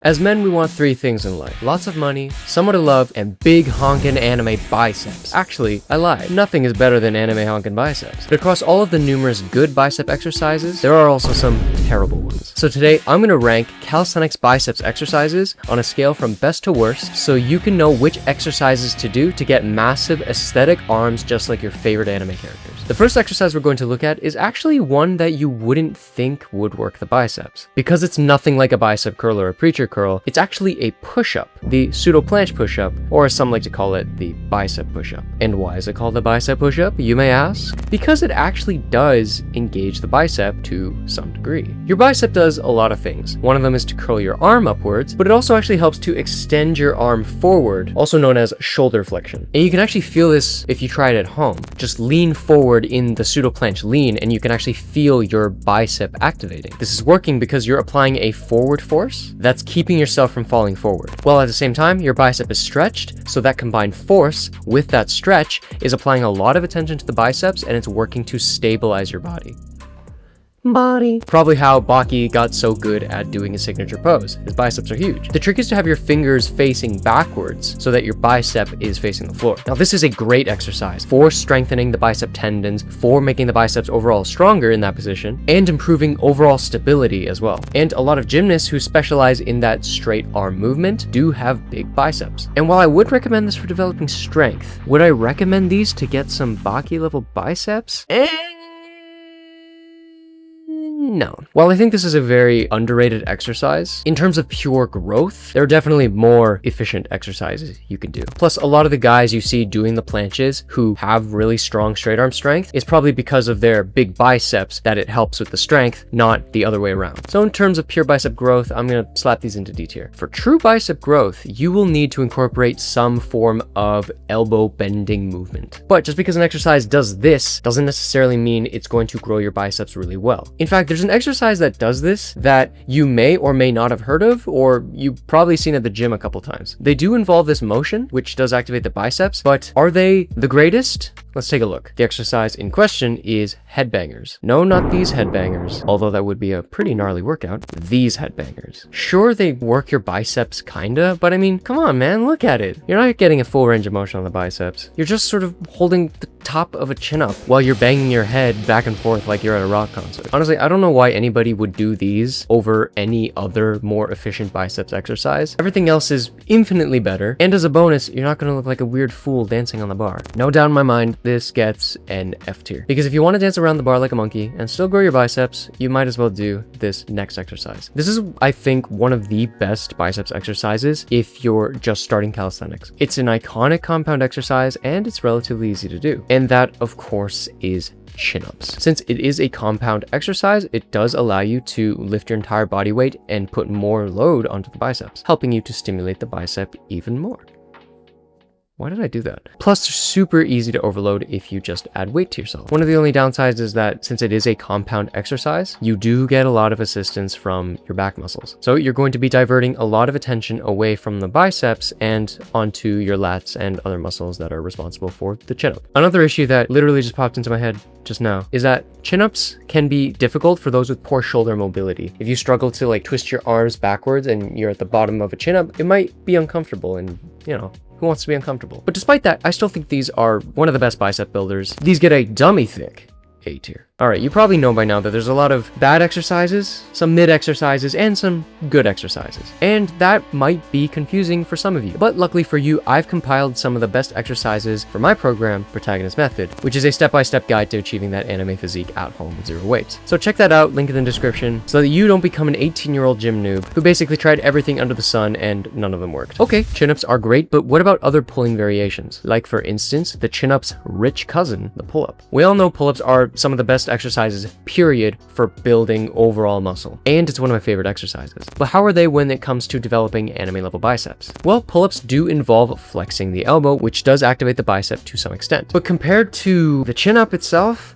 As men, we want three things in life: lots of money, someone to love, and big honkin' anime biceps. Actually, I lied. Nothing is better than anime honkin' biceps. But across all of the numerous good bicep exercises, there are also some terrible ones. So today, I'm gonna rank calisthenics biceps exercises on a scale from best to worst, so you can know which exercises to do to get massive aesthetic arms just like your favorite anime characters. The first exercise we're going to look at is actually one that you wouldn't think would work the biceps. Because it's nothing like a bicep curl or a preacher curl, it's actually a push-up, the pseudo planche push-up, or as some like to call it, the bicep push-up. And why is it called the bicep push-up, you may ask? Because it actually does engage the bicep to some degree. Your bicep does a lot of things. One of them is to curl your arm upwards, but it also actually helps to extend your arm forward, also known as shoulder flexion. And you can actually feel this if you try it at home. Just lean forward in the pseudo planche lean, and you can actually feel your bicep activating. This is working because you're applying a forward force that's keeping yourself from falling forward, while at the same time your bicep is stretched, so that combined force with that stretch is applying a lot of attention to the biceps, and it's working to stabilize your body. Probably how Baki got so good at doing his signature pose. His biceps are huge. The trick is to have your fingers facing backwards so that your bicep is facing the floor. Now, this is a great exercise for strengthening the bicep tendons, for making the biceps overall stronger in that position, and improving overall stability as well. And a lot of gymnasts who specialize in that straight arm movement do have big biceps. And while I would recommend this for developing strength, would I recommend these to get some Baki level biceps? No. While I think this is a very underrated exercise, in terms of pure growth, there are definitely more efficient exercises you can do. Plus, a lot of the guys you see doing the planches who have really strong straight arm strength is probably because of their big biceps that it helps with the strength, not the other way around. So in terms of pure bicep growth, I'm gonna slap these into D tier. For true bicep growth, you will need to incorporate some form of elbow bending movement. But just because an exercise does this doesn't necessarily mean it's going to grow your biceps really well. In fact, there's an exercise that does this that you may or may not have heard of, or you've probably seen at the gym a couple times. They do involve this motion, which does activate the biceps, but are they the greatest? Let's take a look. The exercise in question is headbangers. No, not these headbangers, although that would be a pretty gnarly workout. These headbangers. Sure, they work your biceps kinda, but I mean, come on, man, look at it. You're not getting a full range of motion on the biceps. You're just sort of holding the top of a chin up while you're banging your head back and forth like you're at a rock concert. Honestly, I don't know why anybody would do these over any other more efficient biceps exercise. Everything else is infinitely better, and as a bonus, you're not gonna look like a weird fool dancing on the bar. No doubt in my mind, this gets an F tier. Because if you want to dance around the bar like a monkey and still grow your biceps, you might as well do this next exercise. This is, I think, one of the best biceps exercises if you're just starting calisthenics. It's an iconic compound exercise, and it's relatively easy to do. And that, of course, is chin-ups. Since it is a compound exercise, it does allow you to lift your entire body weight and put more load onto the biceps, helping you to stimulate the bicep even more. Why did I do that? Plus, they're super easy to overload if you just add weight to yourself. One of the only downsides is that since it is a compound exercise, you do get a lot of assistance from your back muscles. So you're going to be diverting a lot of attention away from the biceps and onto your lats and other muscles that are responsible for the chin-up. Another issue that literally just popped into my head just now is that chin-ups can be difficult for those with poor shoulder mobility. If you struggle to like twist your arms backwards and you're at the bottom of a chin-up, it might be uncomfortable, and you know, who wants to be uncomfortable? But despite that, I still think these are one of the best bicep builders. These get a dummy thick A tier. All right, you probably know by now that there's a lot of bad exercises, some mid exercises, and some good exercises. And that might be confusing for some of you. But luckily for you, I've compiled some of the best exercises for my program, Protagonist Method, which is a step-by-step guide to achieving that anime physique at home with zero weights. So check that out, link in the description, so that you don't become an 18-year-old gym noob who basically tried everything under the sun and none of them worked. Okay, chin-ups are great, but what about other pulling variations? Like for instance, the chin-up's rich cousin, the pull-up. We all know pull-ups are some of the best exercises, period, for building overall muscle. And it's one of my favorite exercises. But how are they when it comes to developing anime level biceps? Well, pull-ups do involve flexing the elbow, which does activate the bicep to some extent. But compared to the chin-up itself,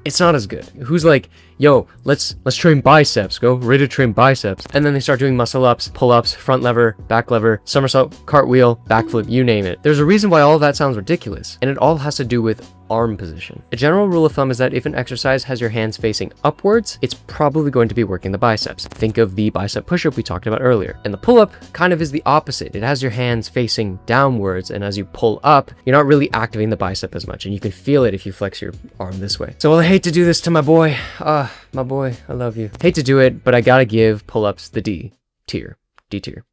it's not as good. Who's like, yo, let's train biceps, go ready to train biceps. And then they start doing muscle ups, pull-ups, front lever, back lever, somersault, cartwheel, backflip, you name it. There's a reason why all of that sounds ridiculous. And it all has to do with arm position. A general rule of thumb is that if an exercise has your hands facing upwards, it's probably going to be working the biceps. Think of the bicep push-up we talked about earlier. And the pull-up kind of is the opposite. It has your hands facing downwards, and as you pull up, you're not really activating the bicep as much, and you can feel it if you flex your arm this way. So, well, I hate to do this to my boy. My boy, I love you. Hate to do it, but I gotta give pull-ups the D tier.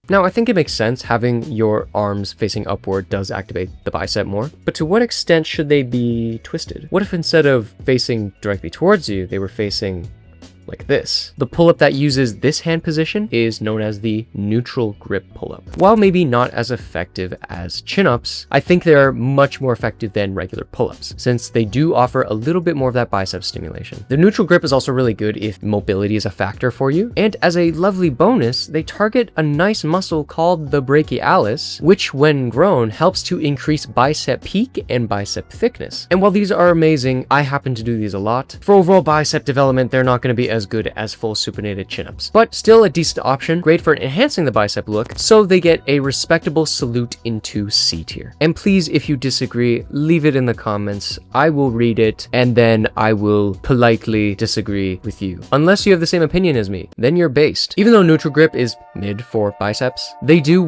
Now, I think it makes sense. Having your arms facing upward does activate the bicep more, but to what extent should they be twisted? What if instead of facing directly towards you, they were facing like this? The pull-up that uses this hand position is known as the neutral grip pull-up. While maybe not as effective as chin-ups, I think they're much more effective than regular pull-ups, since they do offer a little bit more of that bicep stimulation. The neutral grip is also really good if mobility is a factor for you, and as a lovely bonus, they target a nice muscle called the brachialis, which when grown helps to increase bicep peak and bicep thickness. And while these are amazing, I happen to do these a lot. For overall bicep development, they're not going to be as good as full supinated chin-ups, but still a decent option, great for enhancing the bicep look, so they get a respectable salute into C tier. And please, if you disagree, leave it in the comments. I will read it, and then I will politely disagree with you. Unless you have the same opinion as me, then you're based. Even though neutral grip is mid for biceps, they do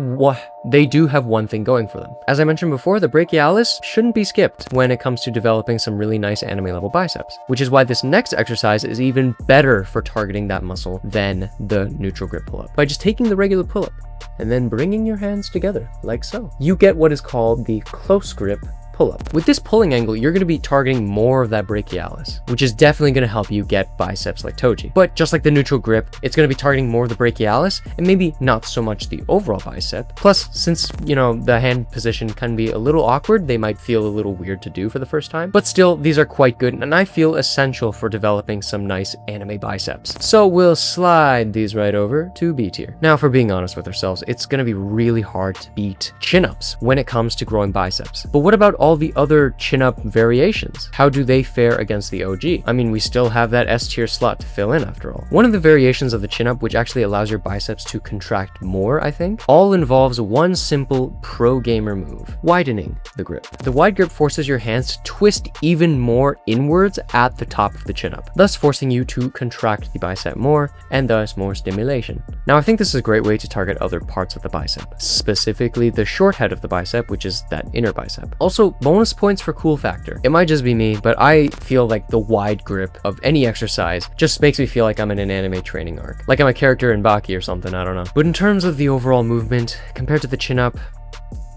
have one thing going for them. As I mentioned before, the brachialis shouldn't be skipped when it comes to developing some really nice anime level biceps, which is why this next exercise is even better for targeting that muscle than the neutral grip pull-up. By just taking the regular pull-up and then bringing your hands together like so, you get what is called the close grip pull-up. With this pulling angle, you're going to be targeting more of that brachialis, which is definitely going to help you get biceps like Toji. But just like the neutral grip, it's going to be targeting more of the brachialis and maybe not so much the overall bicep. Plus, since, you know, the hand position can be a little awkward, they might feel a little weird to do for the first time. But still, these are quite good, and I feel essential for developing some nice anime biceps. So we'll slide these right over to B tier. Now, for being honest with ourselves, it's going to be really hard to beat chin-ups when it comes to growing biceps. But what about all the other chin-up variations? How do they fare against the OG? I mean, we still have that S tier slot to fill in after all. One of the variations of the chin-up, which actually allows your biceps to contract more, I think, all involves one simple pro gamer move: widening the grip. The wide grip forces your hands to twist even more inwards at the top of the chin-up, thus forcing you to contract the bicep more and thus more stimulation. Now, I think this is a great way to target other parts of the bicep, specifically the short head of the bicep, which is that inner bicep. Also, bonus points for cool factor. It might just be me, but I feel like the wide grip of any exercise just makes me feel like I'm in an anime training arc. Like I'm a character in Baki or something, I don't know. But in terms of the overall movement, compared to the chin-up,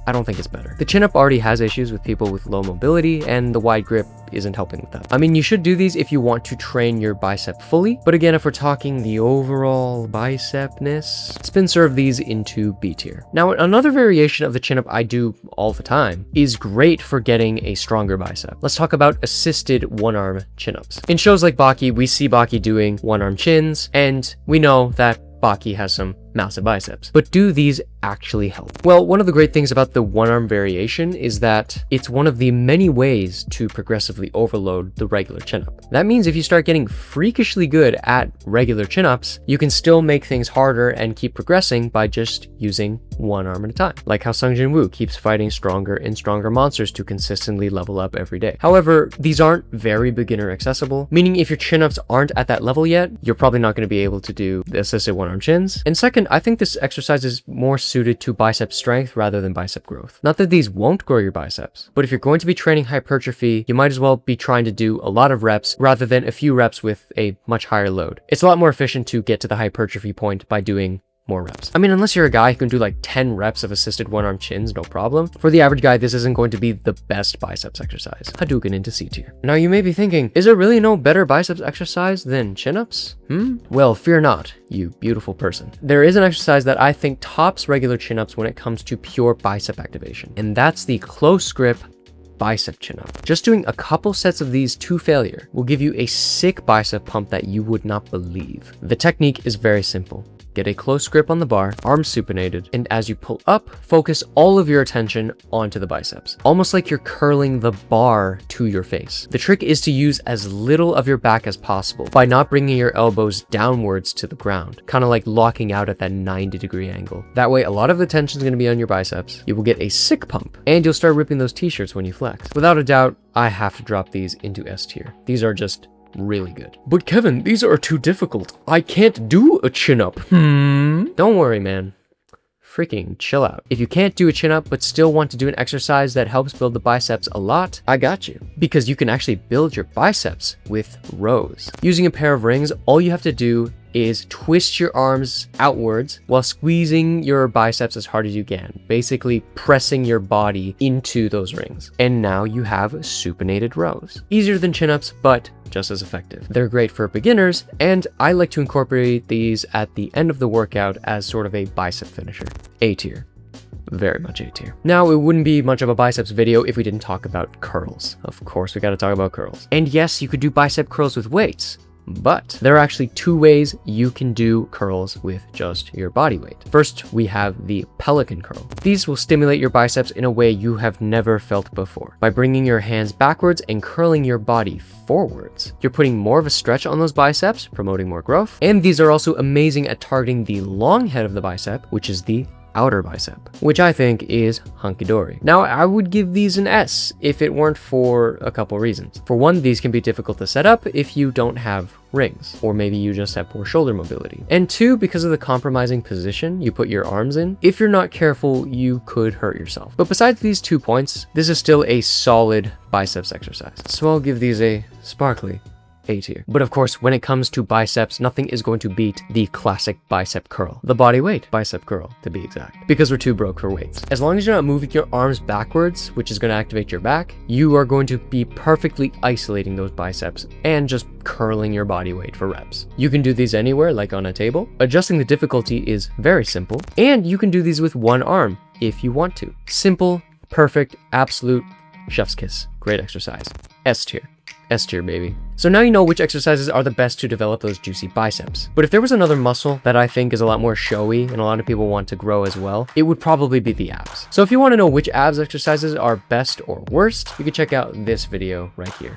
I don't think it's better. The chin-up already has issues with people with low mobility, and the wide grip isn't helping with that. I mean, you should do these if you want to train your bicep fully, but again, if we're talking the overall bicepness, spin serve these into B tier. Now, another variation of the chin-up I do all the time is great for getting a stronger bicep. Let's talk about assisted one-arm chin-ups. In shows like Baki, we see Baki doing one-arm chins, and we know that Baki has some massive biceps. But do these actually help? Well, one of the great things about the one-arm variation is that it's one of the many ways to progressively overload the regular chin-up. That means if you start getting freakishly good at regular chin-ups, you can still make things harder and keep progressing by just using one arm at a time. Like how Sung Jin Woo keeps fighting stronger and stronger monsters to consistently level up every day. However, these aren't very beginner accessible, meaning if your chin-ups aren't at that level yet, you're probably not going to be able to do the assisted one-arm chins. And second, I think this exercise is more suited to bicep strength rather than bicep growth. Not that these won't grow your biceps, but if you're going to be training hypertrophy, you might as well be trying to do a lot of reps rather than a few reps with a much higher load. It's a lot more efficient to get to the hypertrophy point by doing more reps. I mean, unless you're a guy who can do like 10 reps of assisted one-arm chins, no problem. For the average guy, this isn't going to be the best biceps exercise. Hadouken into C tier. Now you may be thinking, is there really no better biceps exercise than chin-ups? Well, fear not, you beautiful person. There is an exercise that I think tops regular chin-ups when it comes to pure bicep activation, and that's the close grip bicep chin-up. Just doing a couple sets of these to failure will give you a sick bicep pump that you would not believe. The technique is very simple. Get a close grip on the bar, arms supinated, and as you pull up, focus all of your attention onto the biceps, almost like you're curling the bar to your face. The trick is to use as little of your back as possible by not bringing your elbows downwards to the ground, kind of like locking out at that 90-degree angle. That way, a lot of the tension is going to be on your biceps. You will get a sick pump, and you'll start ripping those t-shirts when you flex. Without a doubt, I have to drop these into S tier. These are just really good. But Kevin, these are too difficult. I can't do a chin-up. Don't worry, man. Freaking chill out. If you can't do a chin-up but still want to do an exercise that helps build the biceps a lot, I got you. Because you can actually build your biceps with rows. Using a pair of rings, all you have to do is twist your arms outwards while squeezing your biceps as hard as you can, basically pressing your body into those rings. And now you have supinated rows. Easier than chin-ups, but just as effective. They're great for beginners, and I like to incorporate these at the end of the workout as sort of a bicep finisher. A tier. Very much A tier. Now, it wouldn't be much of a biceps video if we didn't talk about curls. Of course, we gotta talk about curls. And yes, you could do bicep curls with weights, but there are actually two ways you can do curls with just your body weight. First, we have the pelican curl. These will stimulate your biceps in a way you have never felt before. By bringing your hands backwards and curling your body forwards, you're putting more of a stretch on those biceps, promoting more growth. And these are also amazing at targeting the long head of the bicep, which is the outer bicep, which I think is hunky-dory. Now, I would give these an S if it weren't for a couple reasons. For one, these can be difficult to set up if you don't have rings, or maybe you just have poor shoulder mobility. And two, because of the compromising position you put your arms in, if you're not careful, you could hurt yourself. But besides these 2 points, this is still a solid biceps exercise. So I'll give these a sparkly A tier. But of course, when it comes to biceps, nothing is going to beat the classic bicep curl. The body weight bicep curl, to be exact. Because we're too broke for weights. As long as you're not moving your arms backwards, which is going to activate your back, you are going to be perfectly isolating those biceps and just curling your body weight for reps. You can do these anywhere, like on a table. Adjusting the difficulty is very simple. And you can do these with one arm if you want to. Simple, perfect, absolute chef's kiss. Great exercise. S tier. S tier, baby. So now you know which exercises are the best to develop those juicy biceps. But if there was another muscle that I think is a lot more showy and a lot of people want to grow as well, it would probably be the abs. So if you want to know which abs exercises are best or worst, you can check out this video right here.